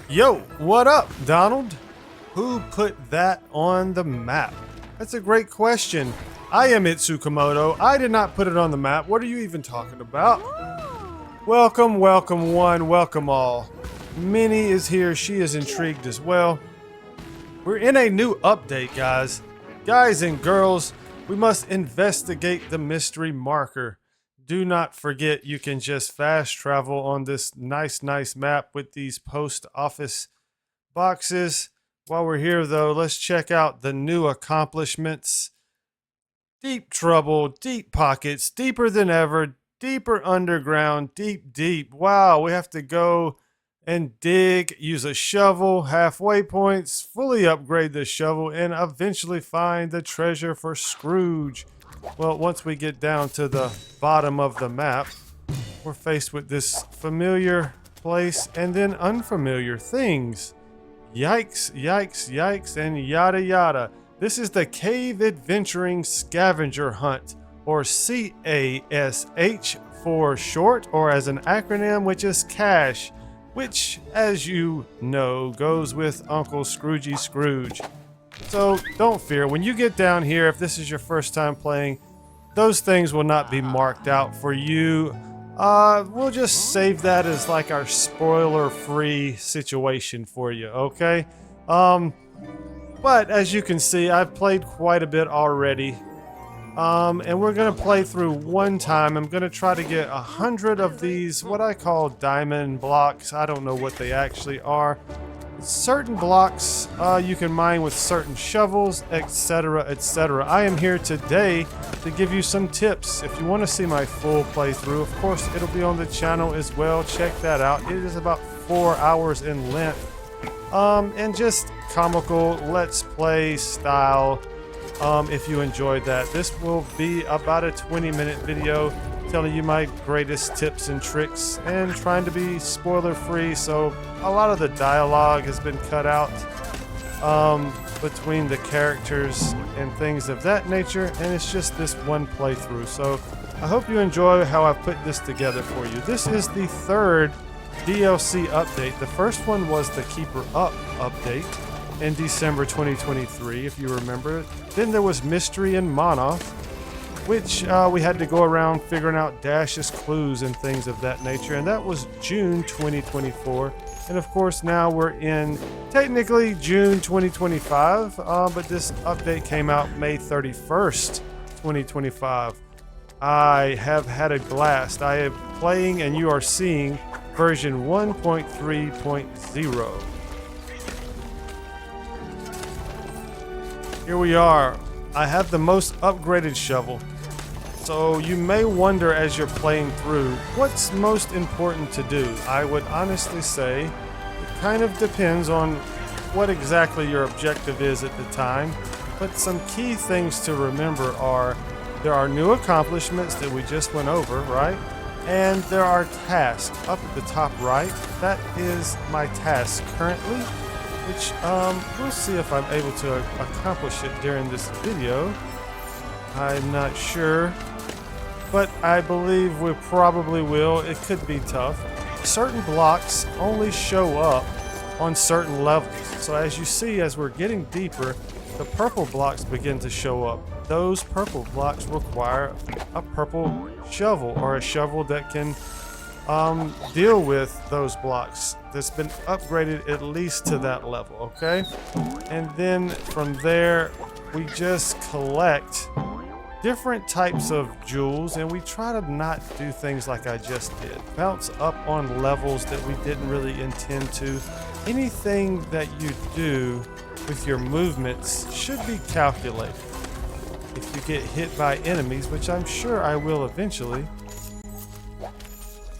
Yo, what up, Donald? Who put that on the map? That's a great question. I am Itsu Komodo. I did not put it on the map. What are you even talking about? Welcome, welcome one, welcome all. Minnie is here. She is intrigued as well. We're in a new update, guys. Guys and girls, we must investigate the mystery marker. Do not forget you can just fast travel on this nice map with these post office boxes. While we're here though, let's check out the new accomplishments. Deep trouble, deep pockets, deeper than ever, deeper underground, deep. Wow, we have to go and dig, use a shovel, halfway points, fully upgrade the shovel, and eventually find the treasure for Scrooge. Well, once we get down to the bottom of the map, we're faced with this familiar place and then unfamiliar things. Yikes, yikes, yikes, and yada yada. This is the Cave Adventuring Scavenger Hunt, or C.A.S.H for short, or as an acronym, which is C.A.S.H, which, as you know, goes with Uncle Scroogey Scrooge. So don't fear, when you get down here, if this is your first time playing, those things will not be marked out for you. We'll just save that as like our spoiler-free situation for you, okay? But as you can see, I've played quite a bit already. And we're gonna play through one time. I'm gonna try to get 100 of these, what I call diamond blocks. I don't know what they actually are. Certain blocks you can mine with certain shovels, etc, etc. I am here today to give you some tips. If you want to see my full playthrough, of course it'll be on the channel as well. Check that out. It is about 4 hours in length, and just comical let's play style. If you enjoyed that, this will be about a 20-minute video telling you my greatest tips and tricks and trying to be spoiler free, so a lot of the dialogue has been cut out between the characters and things of that nature, and it's just this one playthrough. So I hope you enjoy how I put this together for you. This is the third DLC update. The first one was the Keeper Up update in December 2023, if you remember. Then there was Mystery in Monoth, which we had to go around figuring out dashes, clues, and things of that nature, and that was June 2024. And of course now we're in technically June 2025, but this update came out May 31st, 2025. I have had a blast. I am playing, and you are seeing version 1.3.0. Here we are. I have the most upgraded shovel. So you may wonder as you're playing through, what's most important to do? I would honestly say it kind of depends on what exactly your objective is at the time. But some key things to remember are, there are new accomplishments that we just went over, right? And there are tasks up at the top right. That is my task currently, which we'll see if I'm able to accomplish it during this video. I'm not sure, but I believe we probably will. It could be tough. Certain blocks only show up on certain levels. So as you see, as we're getting deeper, the purple blocks begin to show up. Those purple blocks require a purple shovel, or a shovel that can deal with those blocks, that's been upgraded at least to that level, okay? And then from there, we just collect different types of jewels, and we try to not do things like I just did. Bounce up on levels that we didn't really intend to. Anything that you do with your movements should be calculated. If you get hit by enemies, which I'm sure I will eventually,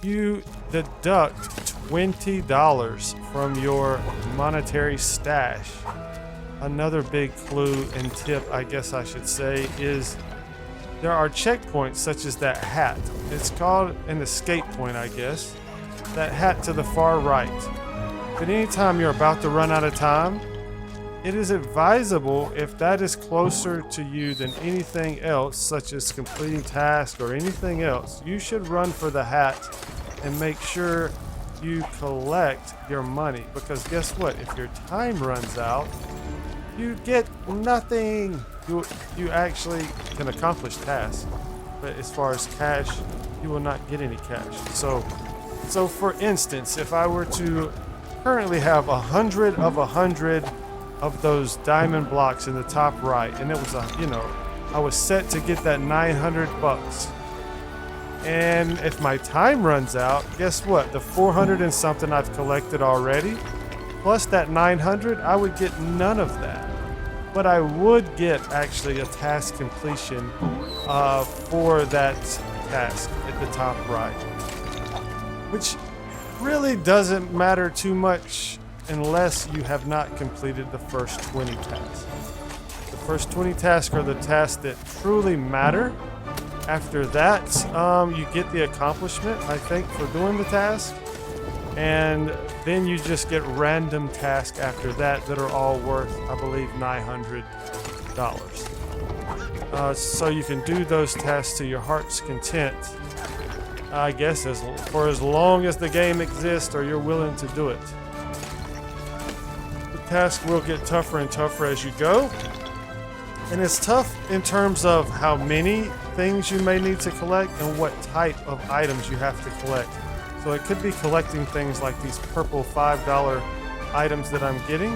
you deduct $20 from your monetary stash. Another big clue and tip, I guess I should say, is there are checkpoints such as that hat. It's called an escape point, I guess. That hat to the far right. But anytime you're about to run out of time, it is advisable, if that is closer to you than anything else, such as completing tasks or anything else, you should run for the hat and make sure you collect your money. Because guess what? If your time runs out, you get nothing. You actually can accomplish tasks, but as far as cash, you will not get any cash. So for instance, if I were to currently have 100 of those diamond blocks in the top right, and it was I was set to get that 900 bucks. And if my time runs out, guess what? The 400 and something I've collected already, plus that 900, I would get none of that. But I would get actually a task completion for that task at the top right, which really doesn't matter too much unless you have not completed the first 20 tasks. The first 20 tasks are the tasks that truly matter. After that, you get the accomplishment, I think, for doing the task. And then you just get random tasks after that that are all worth, I believe, $900. So you can do those tasks to your heart's content, I guess, for as long as the game exists or you're willing to do it. The task will get tougher and tougher as you go. And it's tough in terms of how many things you may need to collect and what type of items you have to collect. So it could be collecting things like these purple $5 items that I'm getting,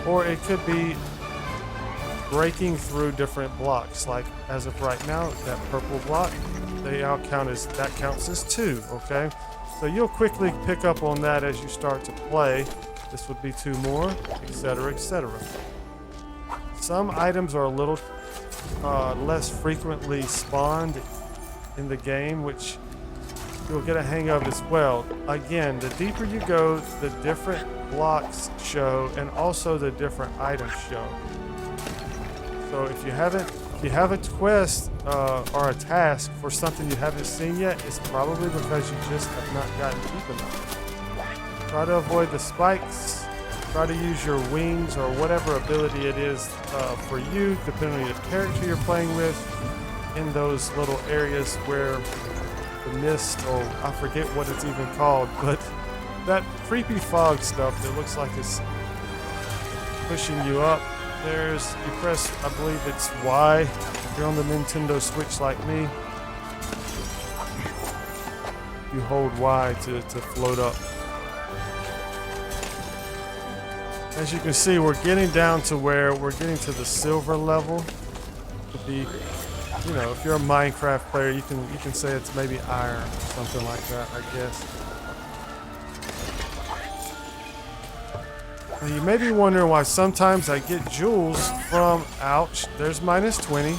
or it could be breaking through different blocks. Like as of right now, that purple block, that counts as 2, okay? So you'll quickly pick up on that as you start to play. This would be 2 more, etc., etc. Some items are a little less frequently spawned in the game, which you'll get a hang of as well. Again, the deeper you go, the different blocks show, and also the different items show. So if you have a quest or a task for something you haven't seen yet, it's probably because you just have not gotten deep enough. Try to avoid the spikes. Try to use your wings or whatever ability it is for you, depending on the character you're playing with, in those little areas where the mist, or I forget what it's even called, but that creepy fog stuff that looks like it's pushing you up. You press, I believe it's Y, if you're on the Nintendo Switch like me. You hold Y to float up. As you can see, we're getting down to where we're getting to the silver level. To be, if you're a Minecraft player, you can say it's maybe iron, something like that, I guess. Now you may be wondering why sometimes I get jewels from, ouch, there's minus 20.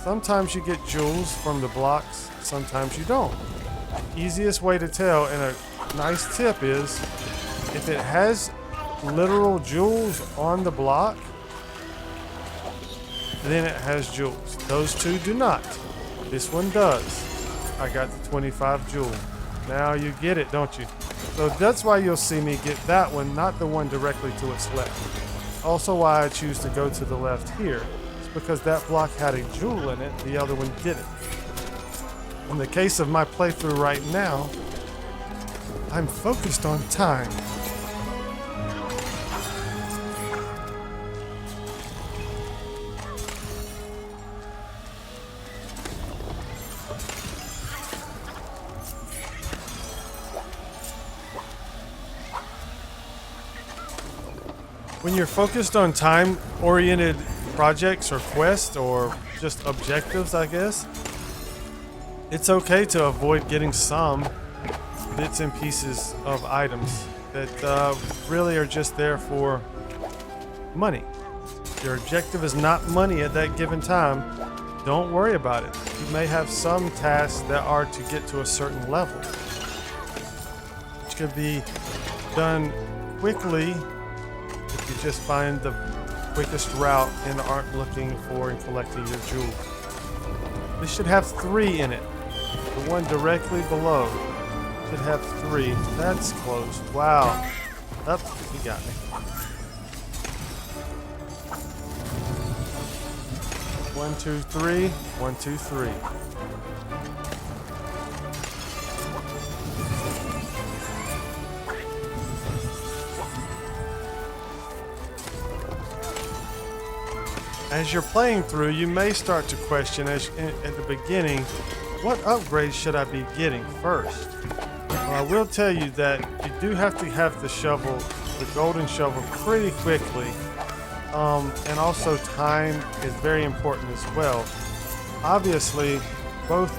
Sometimes you get jewels from the blocks, sometimes you don't. Easiest way to tell, and a nice tip is, if it has literal jewels on the block, then it has jewels. Those two do not. This one does. I got the 25 jewel. Now you get it, don't you? So that's why you'll see me get that one, not the one directly to its left. Also why I choose to go to the left here. It's because that block had a jewel in it, the other one didn't. In the case of my playthrough right now, I'm focused on time. When you're focused on time-oriented projects or quests or just objectives, I guess, it's okay to avoid getting some bits and pieces of items that really are just there for money. Your objective is not money at that given time. Don't worry about it. You may have some tasks that are to get to a certain level, which can be done quickly if you just find the quickest route and aren't looking for and collecting your jewels. This should have 3 in it. The one directly below should have 3. That's closed. Wow. Up, he got me. 1, 2, 3. 1, 2, 3. As you're playing through, you may start to question at the beginning, what upgrades should I be getting first? Well, I will tell you that you do have to have the shovel, the golden shovel, pretty quickly. And also time is very important as well. Obviously, both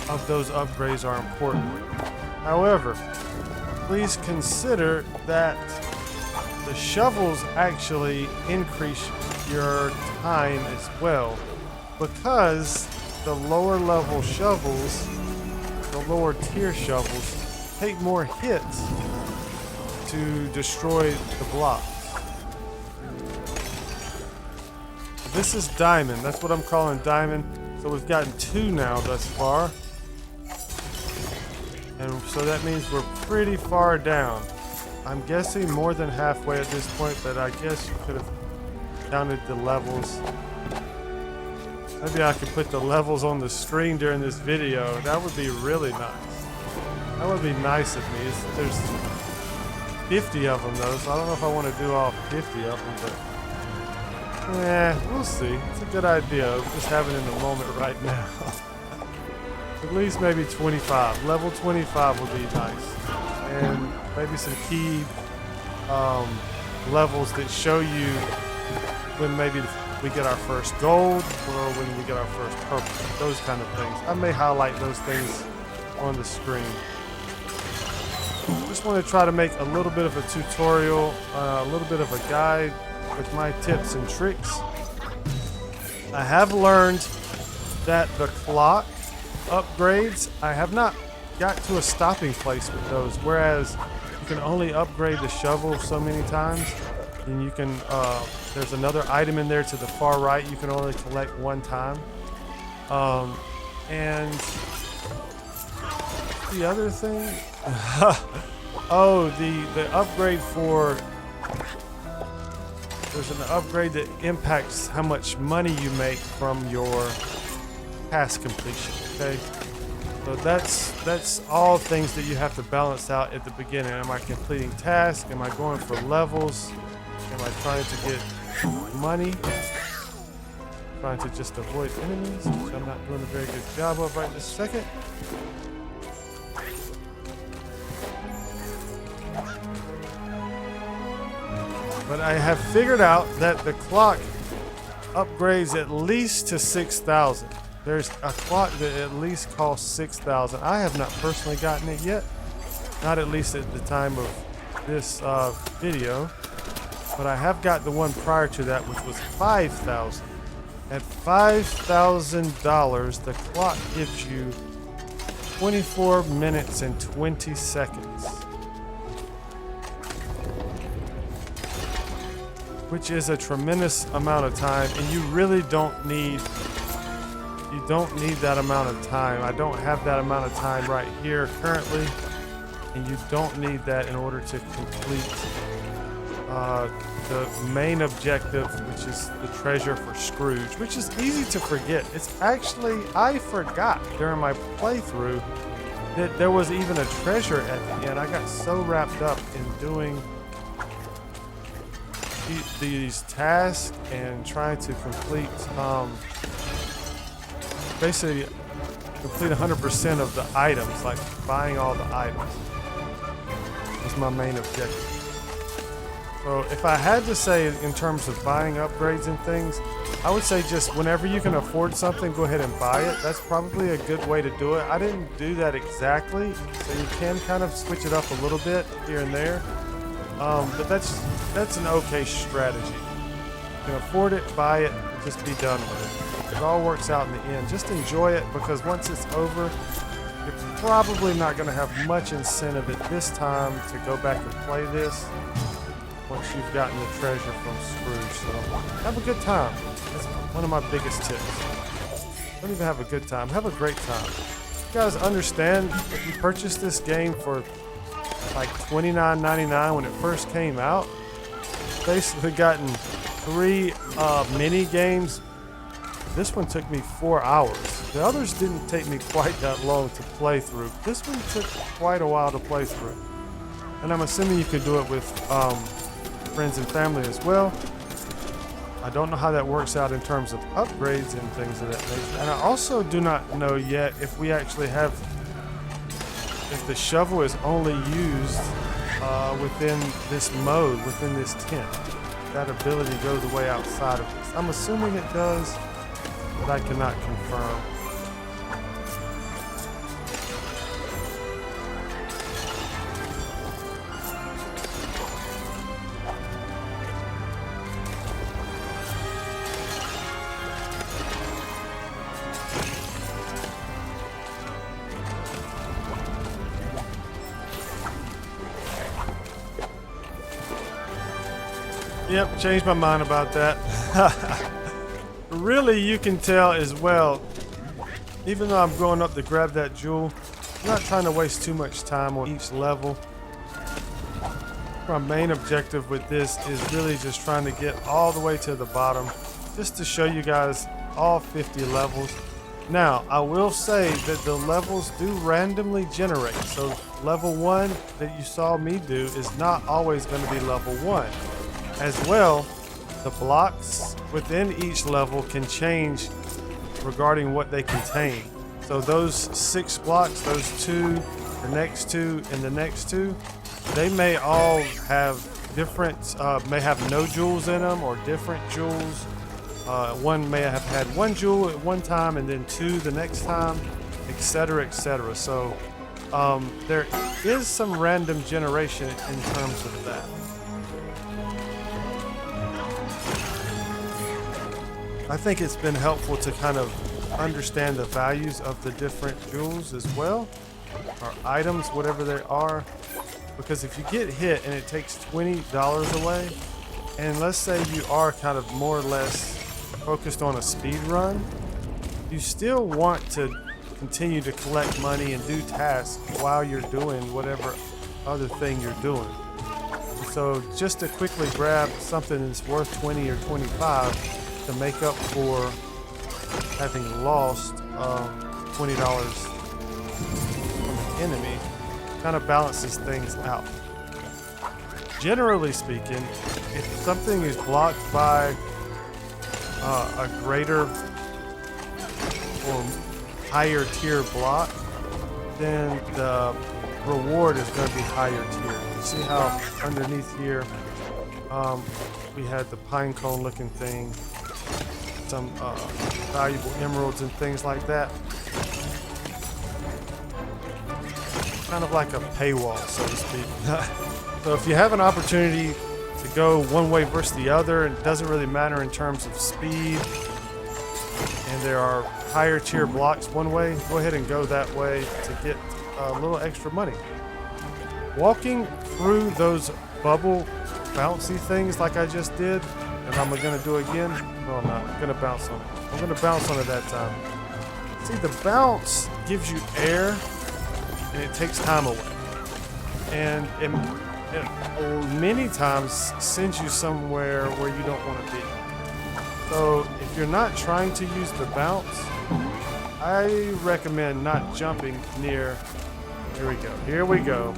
of those upgrades are important. However, please consider that the shovels actually increase your time as well, because the lower level shovels, the lower tier shovels, take more hits to destroy the blocks. This is diamond. That's what I'm calling diamond. So we've gotten 2 now thus far. And so that means we're pretty far down. I'm guessing more than halfway at this point, but I guess you could have counted the levels. Maybe I could put the levels on the screen during this video. That would be really nice. That would be nice of me. There's 50 of them though, so I don't know if I want to do all 50 of them, but we'll see. It's a good idea. I'm just having it in the moment right now. At least maybe 25. Level 25 would be nice. And maybe some key levels that show you when maybe we get our first gold or when we get our first purple. Those kind of things. I may highlight those things on the screen. Just want to try to make a little bit of a tutorial, a little bit of a guide with my tips and tricks. I have learned that the clock upgrades, I have not got to a stopping place with those, whereas you can only upgrade the shovel so many times, and you can there's another item in there to the far right you can only collect 1 time. And the other thing oh, the upgrade for, there's an upgrade that impacts how much money you make from your task completion. Okay, so that's all things that you have to balance out at the beginning. Am I completing tasks? Am I going for levels? Am I trying to get money? Trying to just avoid enemies, which I'm not doing a very good job of right this second. But I have figured out that the clock upgrades at least to 6,000. There's a clock that at least costs 6,000. I have not personally gotten it yet. Not at least at the time of this video. But I have got the one prior to that, which was 5,000. At $5,000, the clock gives you 24 minutes and 20 seconds. Which is a tremendous amount of time, and you really don't need that amount of time. I don't have that amount of time right here currently, and you don't need that in order to complete the main objective, which is the treasure for Scrooge, which is easy to forget. It's actually, I forgot during my playthrough that there was even a treasure at the end. I got so wrapped up in doing these tasks and trying to complete basically complete 100% of the items, like buying all the items was my main objective. So if I had to say in terms of buying upgrades and things, I would say just whenever you can afford something, go ahead and buy it. That's probably a good way to do it. I didn't do that exactly, so you can kind of switch it up a little bit here and there. But that's an okay strategy. You can afford it, buy it, just be done with it. It all works out in the end. Just enjoy it, because once it's over, you're probably not going to have much incentive at this time to go back and play this once you've gotten the treasure from Scrooge. So have a good time. That's one of my biggest tips. Don't even have a good time. Have a great time. You guys understand, if you purchase this game for like $29.99 when it first came out, basically gotten 3 mini games. This one took me 4 hours. The others didn't take me quite that long to play through. This one took quite a while to play through. And I'm assuming you could do it with friends and family as well. I don't know how that works out in terms of upgrades and things of that nature. And I also do not know yet if we actually have, if the shovel is only used within this mode, within this tent. That ability goes away outside of this. I'm assuming it does, but I cannot confirm. Yep, changed my mind about that. Really, you can tell as well, even though I'm going up to grab that jewel, I'm not trying to waste too much time on each level. My main objective with this is really just trying to get all the way to the bottom, just to show you guys all 50 levels. Now, I will say that the levels do randomly generate, so level 1 that you saw me do is not always going to be level 1. As well, the blocks within each level can change regarding what they contain. So those 6 blocks, those 2, the next 2, and the next 2, they may all have different, may have no jewels in them or different jewels. One may have had 1 jewel at one time and then 2 the next time, etc., etc. So there is some random generation in terms of that. I think it's been helpful to kind of understand the values of the different jewels as well, or items, whatever they are, because if you get hit and it takes $20 away, and let's say you are kind of more or less focused on a speed run, you still want to continue to collect money and do tasks while you're doing whatever other thing you're doing. So just to quickly grab something that's worth 20 or 25 to make up for having lost $20 from an enemy, kind of balances things out. Generally speaking, if something is blocked by a greater or higher tier block, then the reward is going to be higher tier. You see how underneath here we had the pine cone looking thing, some valuable emeralds and things like that. Kind of like a paywall, so to speak. So if you have an opportunity to go one way versus the other, it doesn't really matter in terms of speed, and there are higher tier blocks one way, go ahead and go that way to get a little extra money. Walking through those bubble bouncy things like I just did, and I'm gonna do again. No, I'm not. I'm gonna bounce on it. I'm gonna bounce on it that time. See, the bounce gives you air, and it takes time away, and it many times sends you somewhere where you don't want to be. So if you're not trying to use the bounce, I recommend not jumping near. Here we go. Here we go.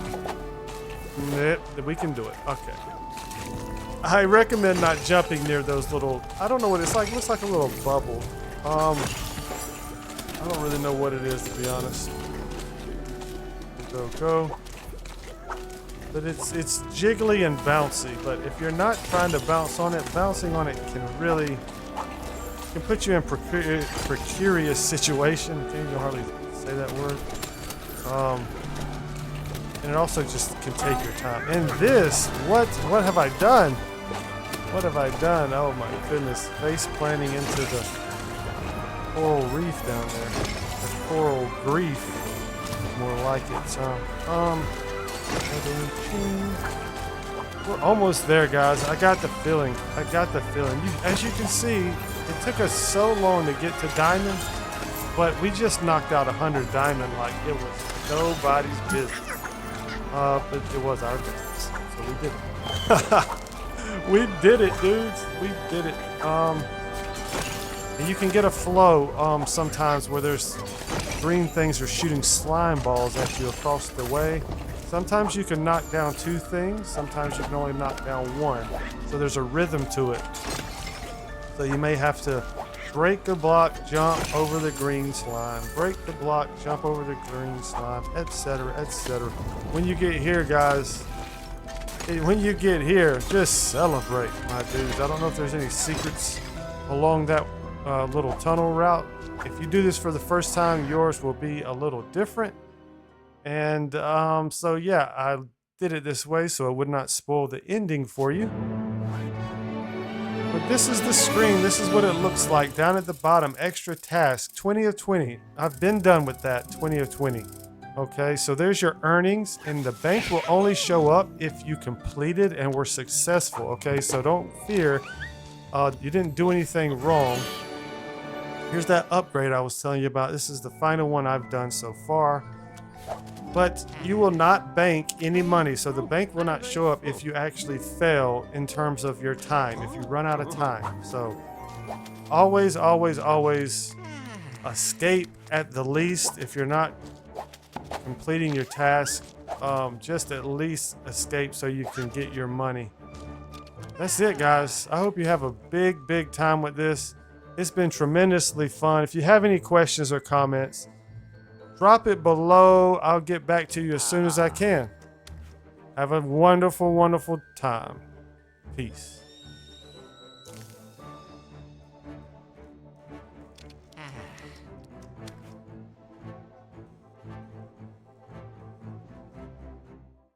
We can do it. Okay. I recommend not jumping near those little, I don't know what it's like. It looks like a little bubble. I don't really know what it is, to be honest. Go. But it's jiggly and bouncy. But if you're not trying to bounce on it, bouncing on it can put you in precarious situation. Can't you hardly say that word? And it also just can take your time. And this, what have I done? What have I done? Oh my goodness. Face planting into the coral reef down there. The coral grief. More like it. So, we're almost there, guys. I got the feeling. As you can see, it took us so long to get to diamond, but we just knocked out 100 diamond like it was nobody's business. But it was our business, so we did it. We did it, dudes. We did it. And you can get a flow sometimes where there's green things are shooting slime balls at you across the way. Sometimes you can knock down 2 things. Sometimes you can only knock down 1. So there's a rhythm to it. So you may have to break a block, jump over the green slime, break the block, jump over the green slime, etc., etc. When you get here, guys, when you get here, just celebrate, my dudes. I don't know if there's any secrets along that little tunnel route. If you do this for the first time, yours will be a little different. And so yeah, I did it this way so it would not spoil the ending for you. But this is the screen. This is what it looks like down at the bottom. Extra task, 20 of 20. I've been done with that, 20 of 20. Okay, so there's your earnings, and the bank will only show up if you completed and were successful. Okay, so don't fear. You didn't do anything wrong. Here's that upgrade I was telling you about. This is the final one I've done so far. But you will not bank any money, so the bank will not show up if you actually fail in terms of your time, if you run out of time. So always, always, always escape at the least. If you're not completing your task, just at least escape so you can get your money. That's it, guys. I hope you have a big time with this. It's been tremendously fun. If you have any questions or comments, drop it below. I'll get back to you as soon as I can. Have a wonderful, wonderful time. Peace.